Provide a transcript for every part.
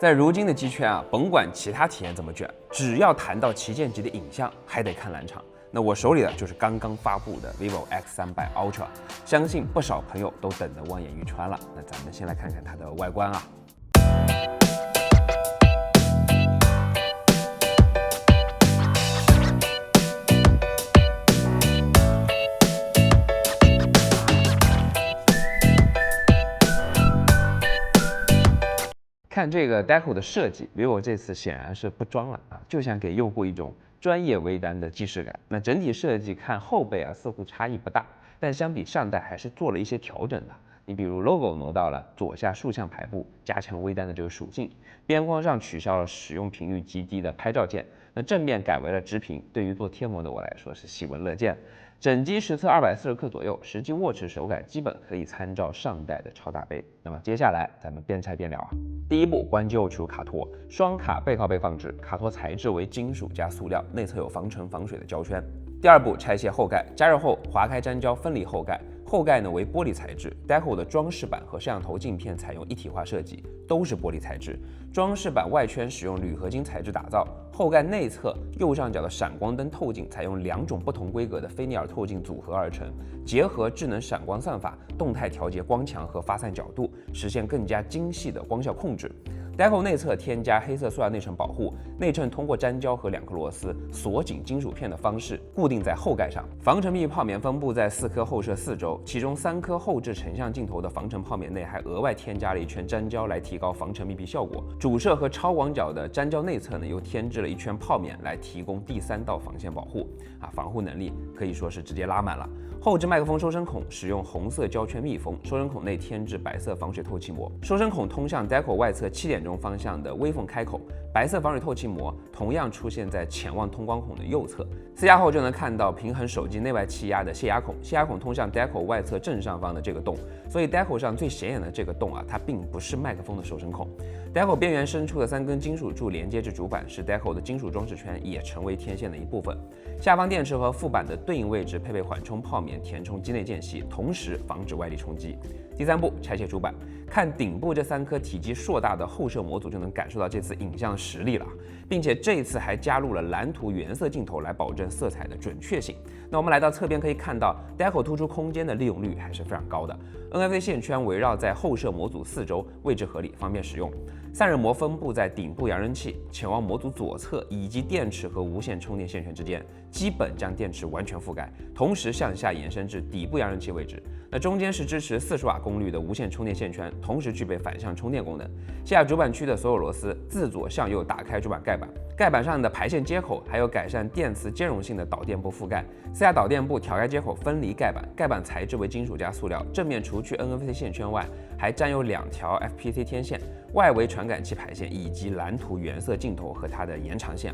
在如今的机圈啊，甭管其他体验怎么卷，只要谈到旗舰级的影像，还得看蓝厂。那我手里的就是刚刚发布的 vivo X300 Ultra， 相信不少朋友都等得望眼欲穿了。那咱们先来看看它的外观啊。看这个 Deco 的设计 ，vivo 这次显然是不装了啊，就想给用户一种专业微单的既视感。那整体设计看后背啊，似乎差异不大，但相比上代还是做了一些调整的。你比如 logo 挪到了左下竖向排布，加强微单的这个属性；边框上取消了使用频率极低的拍照键，那正面改为了直屏，对于做贴膜的我来说是喜闻乐见。整机实测240克左右，实际握持手感基本可以参照上代的超大杯。那么接下来咱们边拆边聊啊。第一步，关机后取出卡托，双卡背靠背放置，卡托材质为金属加塑料，内侧有防尘防水的胶圈。第二步，拆卸后盖，加热后划开粘胶分离后盖。后盖呢为玻璃材质 ，Deco 的装饰板和摄像头镜片采用一体化设计，都是玻璃材质。装饰板外圈使用铝合金材质打造，后盖内侧右上角的闪光灯透镜采用2种不同规格的菲涅尔透镜组合而成，结合智能闪光算法，动态调节光强和发散角度，实现更加精细的光效控制。Deco 内侧添加黑色塑料内衬保护，内衬通过粘胶和2颗螺丝锁紧金属片的方式固定在后盖上。防尘密泡棉分布在4颗后摄4周，其中3颗后置成像镜头的防尘泡棉内还额外添加了一圈粘胶来提高防尘密闭效果。主摄和超广角的粘胶内侧呢又添置了一圈泡棉来提供第3道防线保护防护能力可以说是直接拉满了。后置麦克风收声孔使用红色胶圈密封，收声孔内添置白色防水透气膜。收声孔通向 Deco 外侧7点钟方向的微缝开口，白色防水透气膜同样出现在潜望通光孔的右侧。撕压后就能看到平衡手机内外气压的泄压孔，泄压孔通向 Deco 外侧正上方的这个洞，所以 Deco 上最显眼的这个洞它并不是麦克风的收声孔。Deco 边缘伸出的3根金属柱连接至主板，使 Deco 的金属装饰圈也成为天线的一部分。下方电池和副板的对应位置配备缓冲泡棉填充机内间隙，同时防止外力冲击。第3步，拆卸主板。看顶部这3颗体积硕大的后摄模组就能感受到这次影像实力了，并且这次还加入了蓝图原色镜头来保证色彩的准确性。那我们来到侧边可以看到 Deco 突出空间的利用率还是非常高的， NFC 线圈围绕在后摄模组4周，位置合理，方便使用。散热膜分布在顶部扬声器、潜望模组左侧以及电池和无线充电线圈之间，基本将电池完全覆盖，同时向下延伸至底部扬声器位置。那中间是支持40瓦功率的无线充电线圈，同时具备反向充电功能。下主板区的所有螺丝自左向右打开主板盖板，盖板上的排线接口还有改善电磁兼容性的导电部覆盖。四下导电部调开接口分离盖板，盖板材质为金属加塑料，正面除去 NFC 线圈外，还沾有2条 FPC 天线，外围传感器排线以及蓝图原色镜头和它的延长线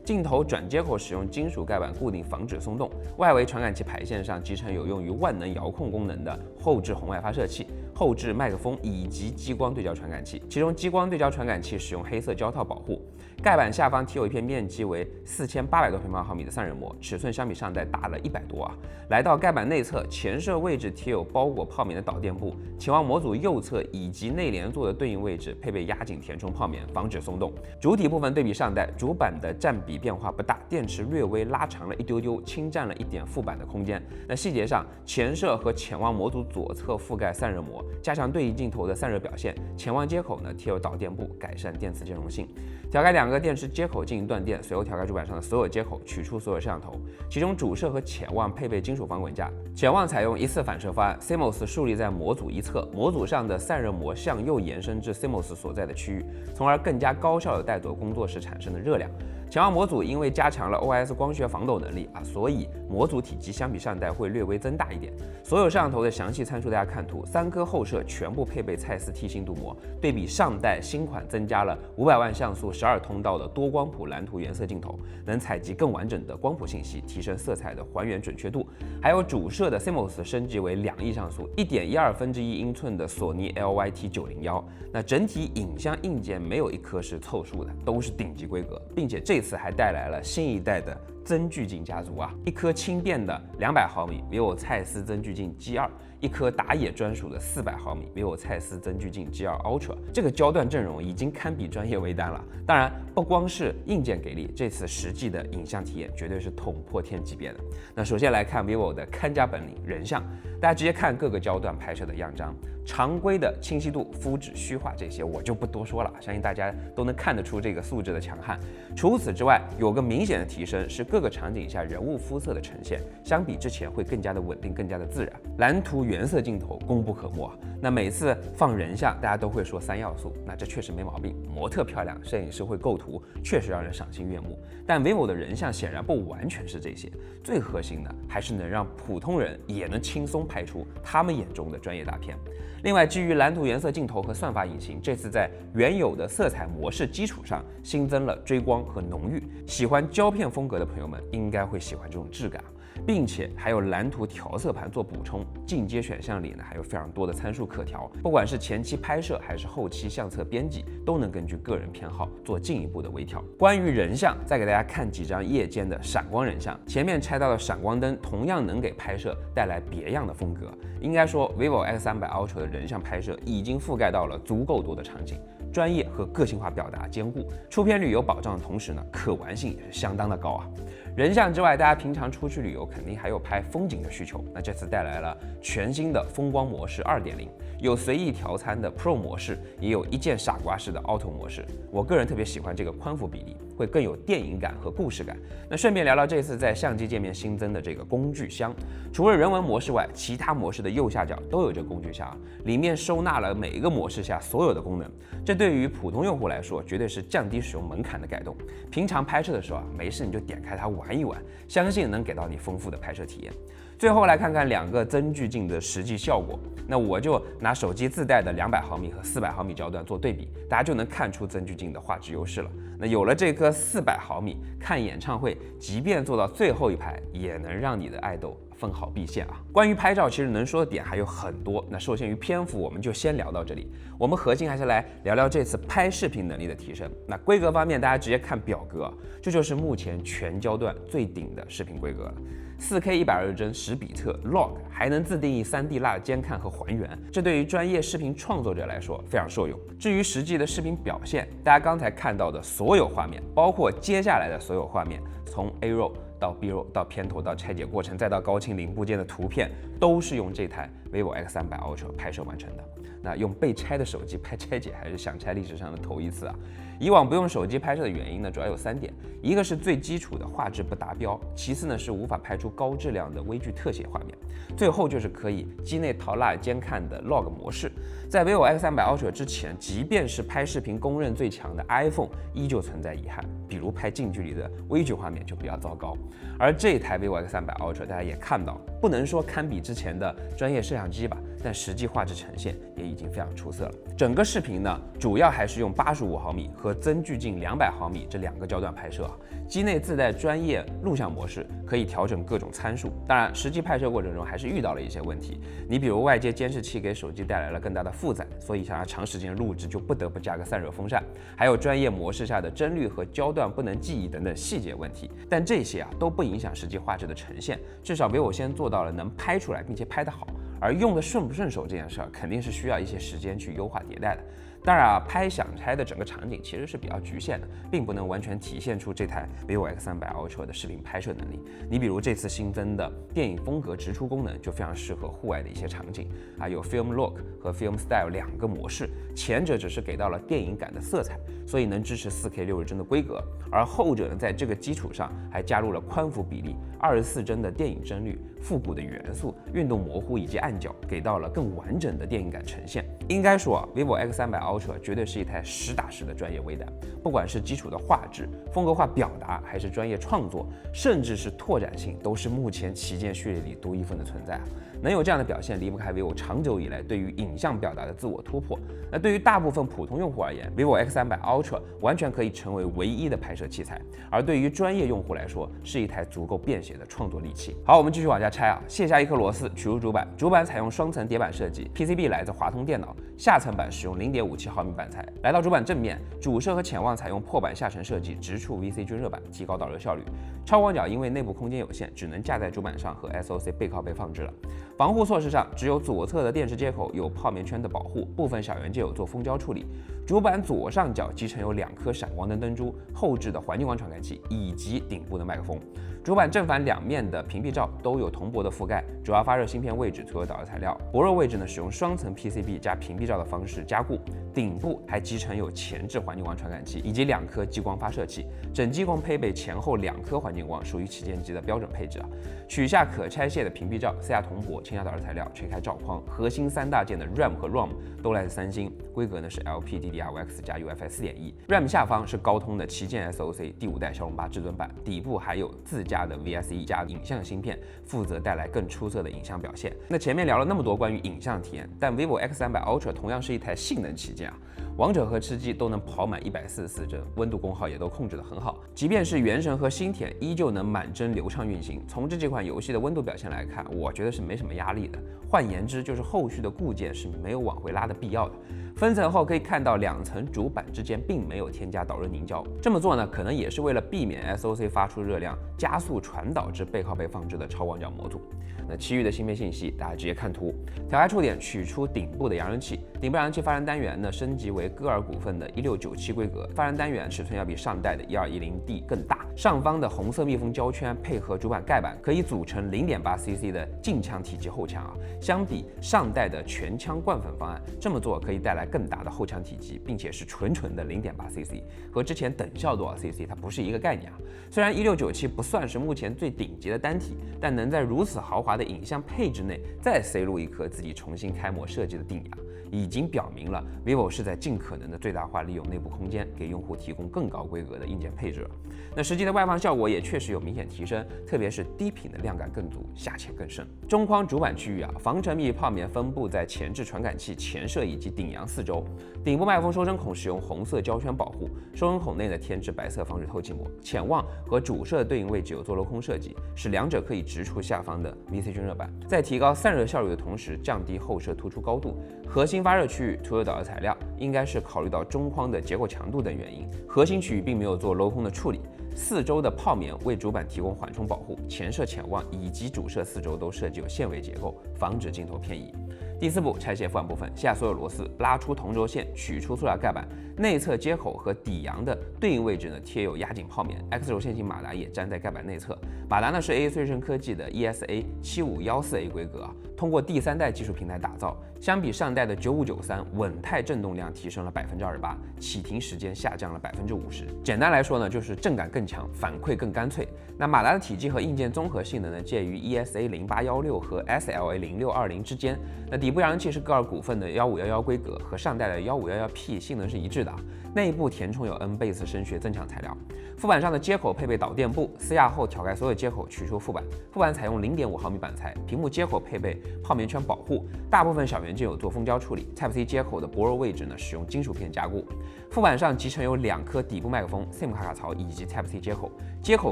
镜头转接口使用金属盖板固定，防止松动。外围传感器排线上集成有用于万能遥控功能的后置红外发射器、后置麦克风以及激光对焦传感器，其中激光对焦传感器使用黑色胶套保护。盖板下方贴有一片面积为4800多平方毫米的散热膜，尺寸相比上代大了100多来到盖板内侧，前摄位置贴有包裹泡棉的导电部，潜望模组右侧以及内联座的对应位置配备压紧填充泡棉，防止松动。主体部分对比上代，主板的占比变化不大，电池略微拉长了一丢丢，侵占了一点副板的空间。那细节上，前摄和潜望模组左侧覆盖散热膜，加强对应镜头的散热表现。潜望接口呢贴有导电部，改善电磁兼容性。调开2个电池接口进行断电，随后调开主板上的所有接口，取出所有摄像头。其中主摄和潜望配备金属防滚架，潜望采用1次反射方案 ，CMOS 竖立在模组一侧，模组上的散热膜向右延伸至 CMOS 所在的区域，从而更加高效地带走工作时产生的热量。潜望模组因为加强了 OIS 光学防抖能力所以模组体积相比上代会略微增大一点。所有摄像头的详细参数大家看图，3颗后摄全部配备蔡司 T 星镀膜，对比上代新款增加了500万像素12通道的多光谱蓝图原色镜头，能采集更完整的光谱信息，提升色彩的还原准确度。还有主摄的 CMOS 升级为2亿像素1.12英寸的索尼 LYT901，那整体影像硬件没有一颗是凑数的，都是顶级规格，并且这次还带来了新一代的增距镜家族啊，一颗轻便的200毫米vivo蔡司增距镜 G2，一颗打野专属的400毫米vivo蔡司增距镜 G2 Ultra， 这个焦段阵容已经堪比专业微单了。当然，不光是硬件给力，这次实际的影像体验绝对是捅破天级别的。那首先来看 vivo 的看家本领人像，大家直接看各个焦段拍摄的样张，常规的清晰度、肤质、虚化这些我就不多说了，相信大家都能看得出这个素质的强悍。除此之外，有个明显的提升是各个场景下人物肤色的呈现，相比之前会更加的稳定，更加的自然。蓝图原色镜头功不可没。那每次放人像，大家都会说3要素，那这确实没毛病，模特漂亮，摄影师会构图，确实让人赏心悦目。但 vivo 的人像显然不完全是这些，最核心的还是能让普通人也能轻松拍出他们眼中的专业大片。另外，基于蓝图原色镜头和算法引擎，这次在原有的色彩模式基础上新增了追光和浓郁。喜欢胶片风格的朋友们应该会喜欢这种质感，并且还有蓝图调色盘做补充。进阶选项里呢还有非常多的参数可调，不管是前期拍摄还是后期相册编辑，都能根据个人偏好做进一步的微调。关于人像，再给大家看几张夜间的闪光人像，前面拆到的闪光灯同样能给拍摄带来别样的风格。应该说 vivo X300 Ultra 的人像拍摄已经覆盖到了足够多的场景，专业和个性化表达兼顾，出片率有保障的同时呢，可玩性也是相当的高啊。人像之外，大家平常出去旅游肯定还有拍风景的需求，那这次带来了全新的风光模式 2.0， 有随意调参的 Pro 模式，也有一键傻瓜式的 Auto 模式。我个人特别喜欢这个宽幅比例，会更有电影感和故事感。那顺便聊聊这次在相机界面新增的这个工具箱，除了人文模式外，其他模式的右下角都有这个工具箱，里面收纳了每一个模式下所有的功能。这对于普通用户来说，绝对是降低使用门槛的改动。平常拍摄的时候啊，没事你就点开它玩一玩，相信能给到你丰富的拍摄体验。最后来看看2个增距镜的实际效果，那我就拿手机自带的200毫米和400毫米焦段做对比，大家就能看出增距镜的画质优势了。那有了这颗400毫米，看演唱会，即便坐到最后一排，也能让你的爱豆分毫毕现啊！关于拍照，其实能说的点还有很多，那受限于篇幅，我们就先聊到这里。我们核心还是来聊聊这次拍视频能力的提升。那规格方面，大家直接看表格，这就是目前全焦段最顶的视频规格了。4K 120帧10比特 log， 还能自定义3D 蜡监看和还原，这对于专业视频创作者来说非常受用。至于实际的视频表现，大家刚才看到的所有画面，包括接下来的所有画面，从 A roll 到 B roll 到片头到拆解过程，再到高清零部件的图片，都是用这台 vivo X300 Ultra 拍摄完成的。那用被拆的手机拍拆解，还是想拆历史上的头一次啊！以往不用手机拍摄的原因呢，主要有3点：一个是最基础的画质不达标，其次呢是无法拍出高质量的微距特写画面，最后就是可以机内淘蜡监看的 log 模式。在 vivo X300 Ultra 之前，即便是拍视频公认最强的 iPhone， 依旧存在遗憾，比如拍近距离的微距画面就比较糟糕。而这台 vivo X300 Ultra 大家也看到，不能说堪比之前的专业摄像机吧，但实际画质呈现也已经非常出色了。整个视频呢，主要还是用85毫米和增距镜200毫米这2个焦段拍摄啊。机内自带专业录像模式，可以调整各种参数。当然，实际拍摄过程中还是遇到了一些问题。你比如外接监视器给手机带来了更大的负载，所以想要长时间录制就不得不加个散热风扇。还有专业模式下的帧率和焦段不能记忆等等细节问题。但这些都不影响实际画质的呈现，至少vivo先做到了能拍出来，并且拍得好。而用的顺不顺手这件事儿，肯定是需要一些时间去优化迭代的。当然啊，拍想拆的整个场景其实是比较局限的，并不能完全体现出这台 vivo X300 Ultra 的视频拍摄能力。你比如这次新增的电影风格直出功能，就非常适合户外的一些场景啊，有 Film Look 和 Film Style 2个模式，前者只是给到了电影感的色彩，所以能支持 4K 60帧的规格，而后者呢，在这个基础上还加入了宽幅比例、24帧的电影帧率、复古的元素、运动模糊以及暗角，给到了更完整的电影感呈现。应该说啊 ，vivo X300 Ultra 绝对是一台实打实的专业微单，不管是基础的画质、风格化表达，还是专业创作，甚至是拓展性，都是目前旗舰序列里独一份的存在。能有这样的表现，离不开 vivo 长久以来对于影像表达的自我突破。那对于大部分普通用户而言 ，vivo X300 Ultra 完全可以成为唯一的拍摄器材，而对于专业用户来说，是一台足够便携的创作利器。好，我们继续往下拆啊，卸下一颗螺丝，取入主板，主板采用双层叠板设计 ，PCB 来自华通电脑，下层板使用0.57 1.57毫米板材。来到主板正面，主摄和潜望采用破板下沉设计，直触 VC 均热板，提高导热效率。超广角因为内部空间有限，只能架在主板上和 SOC 背靠背放置了。防护措施上，只有左侧的电池接口有泡棉圈的保护，部分小元件有做封胶处理。主板左上角集成有2颗闪光灯灯珠，后置的环境光传感器以及顶部的麦克风。主板正反两面的屏蔽罩都有铜箔的覆盖，主要发热芯片位置涂有导热材料，薄弱位置呢使用双层 PCB 加屏蔽罩的方式加固。顶部还集成有前置环境光传感器以及2颗激光发射器，整机共配备前后2颗环境光，属于旗舰机的标准配置啊。取下可拆卸的屏蔽罩，CR 铜箔、轻压导热材料，吹开罩框，核心3大件的 RAM 和 ROM 都来自三星，规格呢是 LPDDR5X 加 UFS 4.1。RAM 下方是高通的旗舰 SOC 第5代骁龙8至尊版，底部还有自家的 VSE 加影像芯片，负责带来更出色的影像表现。那前面聊了那么多关于影像体验，但 vivo X300 Ultra 同样是一台性能旗舰啊。王者和吃鸡都能跑满144帧，温度功耗也都控制得很好。即便是原神和星铁依旧能满帧流畅运行。从这款游戏的温度表现来看，我觉得是没什么压力的。换言之，就是后续的固件是没有往回拉的必要的。分层后可以看到2层主板之间并没有添加导热凝胶，这么做呢，可能也是为了避免 SOC 发出热量加速传导至背靠背放置的超广角模组。那其余的芯片信息大家直接看图。调开触点取出顶部的扬声器，顶部扬声器发热单元呢升级为歌尔股份的1697规格，发热单元尺寸要比上代的1210D 更大。上方的红色密封胶圈配合主板盖板，可以组成 0.8cc 的近腔体积后腔啊。相比上代的全腔灌粉方案，这么做可以带来更大的后腔体积，并且是纯的 0.8cc， 和之前等效多少 cc 它不是一个概念啊。虽然1697不算是目前最顶级的单体，但能在如此豪华的影像配置内再塞入一颗自己重新开模设计的定牙，已经表明了 vivo 是在尽可能的最大化利用内部空间，给用户提供更高规格的硬件配置了。那实际的外放效果也确实有明显提升，特别是低频的亮感更足，下潜更深。中框主板区域啊，防尘密泡棉分布在前置传感器、前摄以及顶阳四周。顶部麦克风收声孔使用红色胶圈保护，收声孔内呢添置白色防水透气膜。潜望和主摄对应位置有做镂空设计，使两者可以直触下方的 VC 均热板，在提高散热效率的同时降低后摄突出高度。核心发热区域涂有导热材料，应该是考虑到中框的结构强度等原因，核心区域并没有做镂空的处理。四周的泡棉为主板提供缓冲保护，前摄、潜望以及主摄四周都设计有线尾结构，防止镜头偏移。第4步，拆卸副板部分，卸下所有螺丝，拉出同轴线，取出塑料盖板，内侧接口和底阳的对应位置呢贴有压紧泡棉 ，X 轴线型马达也粘在盖板内侧。马达呢是 AAC 瑞声科技的 ESA 7514A 规格啊，通过第3代技术平台打造，相比上代的9593，稳态振动量提升了28%，启停时间下降了50%。简单来说呢，就是震感更强，反馈更干脆。那马达的体积和硬件综合性能呢，介于 ESA 0816和 SLA 0620之间。那底部扬声器是歌尔股份的1511规格，和上代的1511P 性能是一致的。内部填充有 N-Base 声学增强材料。副板上的接口配备导电部，撕压后挑开所有接口，取出副板。副板采用0.5毫米板材，屏幕接口配备泡棉圈保护，大部分小元件有做封胶处理。Type-C 接口的薄弱位置呢，使用金属片加固。副板上集成有2颗底部麦克风、SIM 卡槽以及 Type-C 接口，接口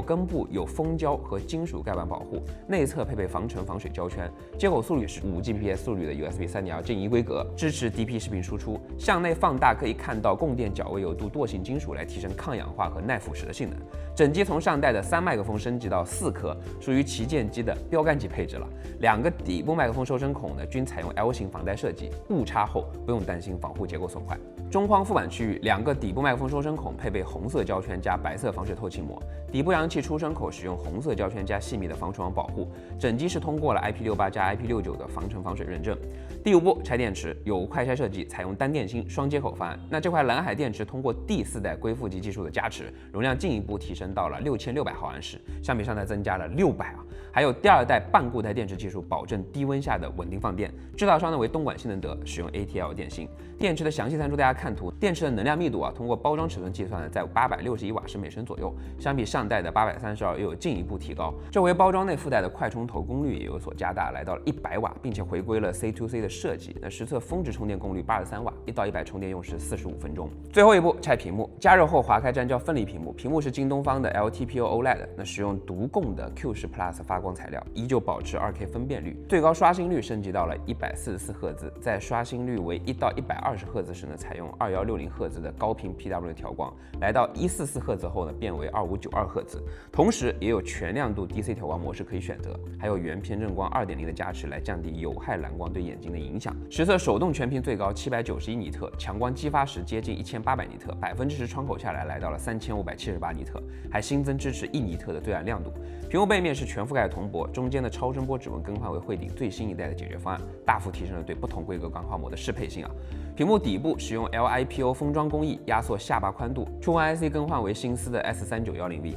根部有封胶和金属盖板保护，内侧配备防尘防水胶圈。接口速率是5Gbps 速率的 USB 3.2静音规格，支持 DP 视频输出。向内放大可以看到供电角位有镀惰性金属来提升抗氧化和耐腐蚀的性能。整机从上代的3麦克风升级到4颗，属于旗舰机的标杆级配置了。2个底部麦克风收声孔呢均采用 L 型防呆设计，误插后不用担心防护结构损坏。中框副板区域2个底部麦克风收声孔配备红色胶圈加白色防水透气膜，底部扬声器出声口使用红色胶圈加细密的防尘网保护。整机是通过了 IP68加 IP69的防尘防水认证。第5步，拆电池，有快拆设计，采用单电芯双接口方案。那这块蓝海电池通过第4代硅负极技术的加持，容量进一步提升到了6600毫安时，相比上代增加了600啊。还有第2代半固态电池技术，保证低温下的稳定放电。制造商呢为东莞新能德，使用 ATL 电芯。电池的详细参数大家看图。电池的能量密度啊，通过包装尺寸计算呢，在861瓦时每升左右，相比上代的832又有进一步提高。这回包装内附带的快充头功率也有所加大，来到了100瓦，并且回归了 C2C 的设计，那实测峰值充电功率83瓦，1到100充电用时45分钟。最后一步，拆屏幕，加热后划开粘胶分离屏幕，屏幕是京东方的 LTPO OLED，那使用独供的 Q10 Plus 发光材料，依旧保持2K 分辨率，最高刷新率升级到了144赫兹，在刷新率为1到120赫兹时呢，采用2160赫兹的高频 PW 调光，来到144赫兹后呢，变为2592赫兹，同时也有全亮度 DC 调光模式可以选择，还有原偏振光2.0的加持来降低有害蓝光对眼睛的影响。实测手动全屏最高791尼特，强光激发时接近1800尼特，10%窗口下来到了3578尼特，还新增支持1尼特的最暗亮度。屏幕背面是全覆盖铜箔，中间的超声波指纹更换为汇顶最新一代的解决方案，大幅提升了对不同规格钢化膜的适配性啊。屏幕底部使用 LIPO 封装工艺压缩下巴宽度，触控 IC 更换为新思的 S3910V。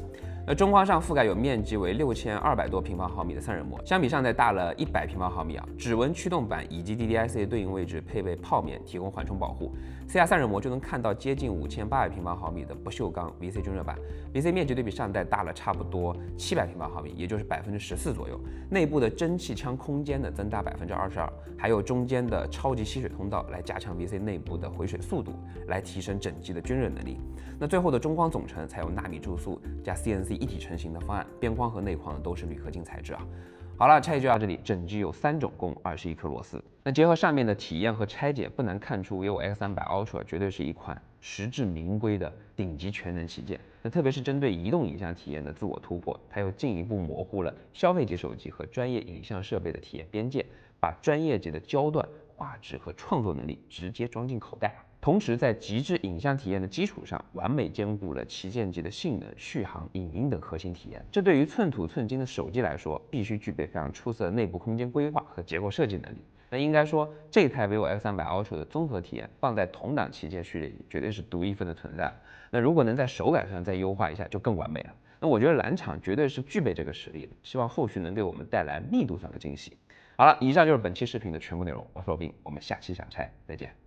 那中框上覆盖有面积为6200多平方毫米的散热膜，相比上代大了100平方毫米啊。指纹驱动板以及 DDIC 的对应位置配备泡面，提供缓冲保护。CR 散热膜就能看到接近5800平方毫米的不锈钢 VC 均热板，VC 面积对比上代大了差不多700平方毫米，也就是14%左右。内部的蒸汽腔空间呢增大22%，还有中间的超级吸水通道来加强 VC 内部的回水速度，来提升整机的均热能力。那最后的中框总成采用纳米注塑加 CNC 一体成型的方案，边框和内框都是铝合金材质啊。好了，拆解就到这里，整机有3种共21颗螺丝。那结合上面的体验和拆解，不难看出 vivo X300 Ultra 绝对是一款实至名归的顶级全能旗舰。那特别是针对移动影像体验的自我突破，它又进一步模糊了消费级手机和专业影像设备的体验边界，把专业级的焦段、画质和创作能力直接装进口袋。同时，在极致影像体验的基础上，完美兼顾了旗舰级的性能、续航、影音等核心体验。这对于寸土寸金的手机来说，必须具备非常出色的内部空间规划和结构设计能力。那应该说，这台 vivo X300 Ultra 的综合体验放在同档旗舰序列里，绝对是独一份的存在。那如果能在手感上再优化一下，就更完美了。那我觉得蓝厂绝对是具备这个实力的，希望后续能给我们带来密度上的惊喜。好了，以上就是本期视频的全部内容，我是罗宾，我们下期想拆再见。